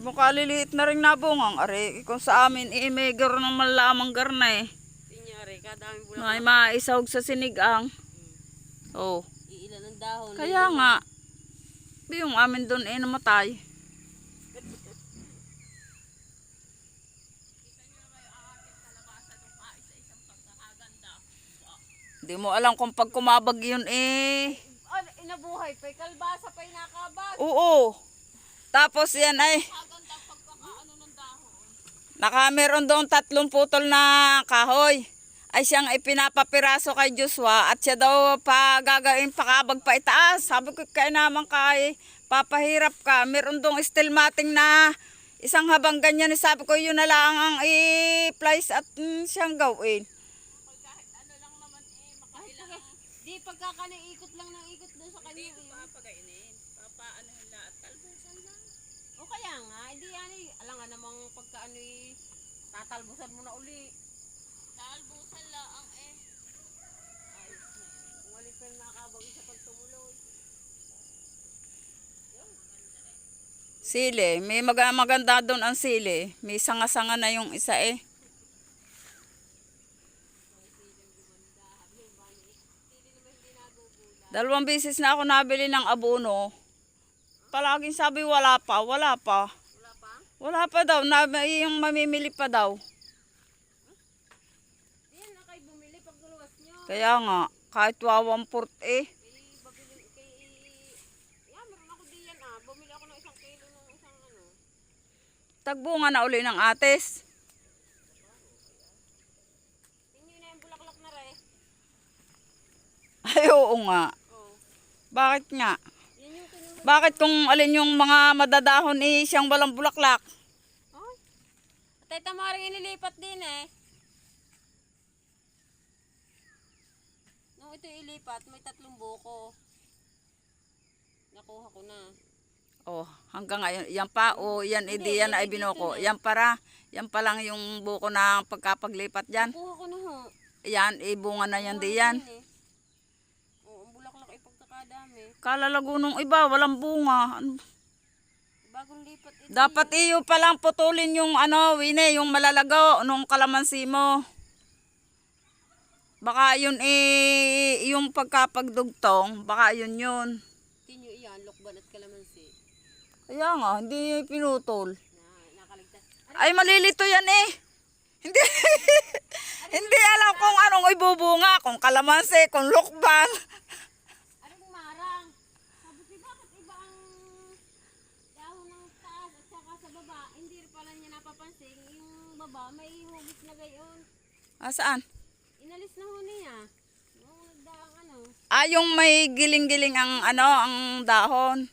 Di mo kaliliit na rin nabungang. Are, kung sa amin, may garo ng malamang garna eh. Tinyari, kadaming bulaklak. May maisahog sa sinigang. Oh. Iilan ang dahon. Kaya nga. Yung amin doon namatay. Di mo alam kung pag kumabag yun Inabuhay pa, kalbasa pa nakabag. Oo. Tapos yan ay Maganda pagkakaano ng dahon. meron doon 3 putol na kahoy. Ay siyang ipinapapiraso kay Joshua at siya daw gagawin pakabag pa itaas. Sabi ko kaya naman kay papahirap ka. Meron doon steel matting na isang habang ganyan. Sabi ko yun na lang ang i-place at siyang gawin. Ano lang naman makailang. Di pagkakano ikot lang ng ikot doon sa kanya. Hindi ko papagainin. Papaanohin lang at talbusan lang. O kaya nga, hindi yan alam nga namang pagkaano tatalbusan mo na uli. Talbusan lang ayos na yun. Kung alin pa yung nakabagi sa pagtumuloy. Sili, may maganda doon ang sili. May sanga-sanga na yung isa . 2 beses na ako nabili ng abono. Palaging sabi wala pa. Wala pa? Wala pa daw, yung mamimili pa daw. Yan na kayo bumili pag luwas nyo. Kaya nga, kahit 1/4 Meron ako diyan bumili ako ng 1 kilo ng isang Tagbunga na uli ng ates. Tingin na yung bulaklak na re. Ay, oo nga. Bakit nga? Yan yung kinuha. Bakit kung alin yung mga madadahon siyang walang bulaklak? Ay. Atay tamaring inilipat din . Nung ito ilipat, may 3 buko. Nakuha ko na. Oh, hanggang ngayon, yan pa, yan, hindi yan ay binuko. Yan pa lang yung buko na pagkapaglipat dyan. Nakuha ko na ho. Yan, bunga na yan diyan. Oo, ang bulaklak ay pagkakadami. Kalalago nung iba, walang bunga. Bagong lipat ito. Dapat iyo palang putulin yung Wine, yung malalago nung kalamansi mo. Baka yun yung pagkapagdugtong, baka yun. Tinyo iyan, lokban at kalamansi. Kaya nga, hindi pinutol. Nakaligtas. Ay, malilito yan . Hindi, hindi alam kung anong ibubunga, kung kalamansi, kung lukban. Anong marang? Sabi ko, bakit iba ang dahon ng taas at saka sa baba? Hindi pala niya napapansin. Yung baba, may hugis na gayon. Saan? Inalis na ho niya. Yung nagdaang Yung may giling-giling ang ang dahon.